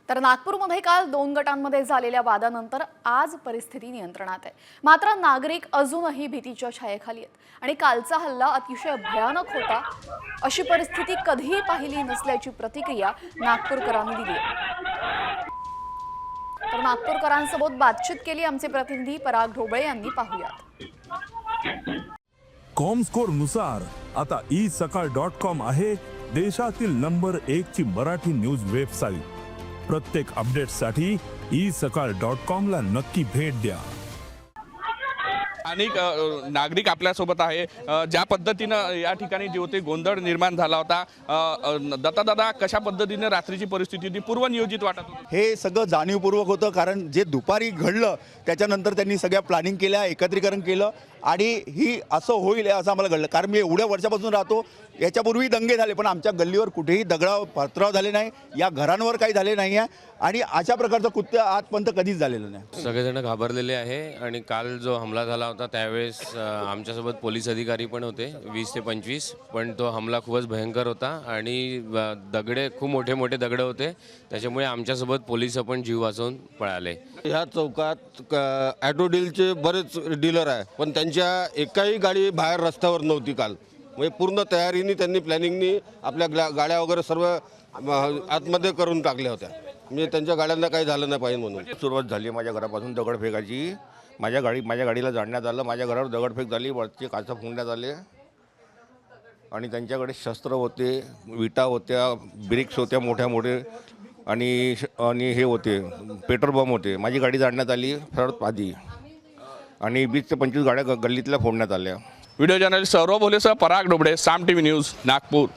तर नागपूरमध्ये काल 2 गटांमध्ये झालेल्या वादानंतर आज परिस्थिती नियंत्रणात आहे। मात्र नागरिक अजूनही भीतीच्या छायेखाली आहेत आणि कालचा हल्ला अतिशय भयानक होता, अशी परिस्थिती कधीही पाहिली नसल्याची प्रतिक्रिया नागपूरकरांनी दिली आहे। तर नागपूरकरांसोबत बातचीत केली आमचे प्रतिनिधी पराग ढोबळे यांनी। पाहूयात। कॉमस्कोर नुसार आता isakal.com आहे देशातील नंबर 1 ची मराठी न्यूज वेबसाईट। प्रत्येक अपडेटसाठी isakal.com ला नक्की भेट द्या। अनेक नागरिक आपल्यासोबत आहे। ज्या पद्धतीनं या ठिकाणी जे होते गोंधळ निर्माण झाला होता, दत्ता कशा पद्धतीने रात्रीची परिस्थिती होती, पूर्वनियोजित वाटत होतं? हे सगळं जाणीवपूर्वक होतं, कारण जे दुपारी घडलं त्याच्यानंतर त्यांनी सगळ्या प्लॅनिंग केल्या, एकत्रीकरण केलं आणि ही असं होईल असं आम्हाला घडलं। कारण मी एवढ्या वर्षापासून राहतो, याच्यापूर्वी दंगे झाले पण आमच्या गल्लीवर कुठेही दगडाव पथराव झाले नाही, या घरांवर काही झाले नाही आहे आणि अशा प्रकारचं कृत्य आजपर्यंत कधीच झालेलं नाही। सगळेजण घाबरलेले आहे आणि काल जो हमला झाला होता त्यावेळेस आमच्यासोबत पोलीस अधिकारी पण होते 20 ते 25, पण तो हमला खूपच भयंकर होता आणि दगडे खूप मोठे मोठे दगड होते, त्याच्यामुळे आमच्यासोबत पोलीस पण जीव वाचवून पळाले। ह्या चौकात ॲटो डीलचे बरेच डीलर आहे, पण त्यांच्या एकाही गाडी बाहेर रस्त्यावर नव्हती काल। म्हणजे पूर्ण तयारीने त्यांनी प्लॅनिंगनी आपल्या गाड्या वगैरे सर्व आतमध्ये करून टाकल्या होत्या, म्हणजे त्यांच्या गाड्यांना काही झालं नाही पाहिजे म्हणून। सुरुवात झाली माझ्या घरापासून दगडफेकाची। माझ्या गाडीला जाळण्यात आलं, माझ्या घरावर दगडफेक झाली, वरचे काचा फोडण्यात आले आणि त्यांच्याकडे शस्त्र होते, विटा होत्या, ब्रिक्स होत्या मोठ्या मोठे आणि हे होते पेट्रोल बॉम्ब होते। माझी गाडी जाळण्यात आली सर्वात आधी आणि 20 ते 25 गाड्या गल्लीतल्या फोडण्यात आल्या। व्हिडिओ जर्नलिस्ट सौरभ भोलेसह पराग ढोबळे, साम टीव्ही न्यूज, नागपूर।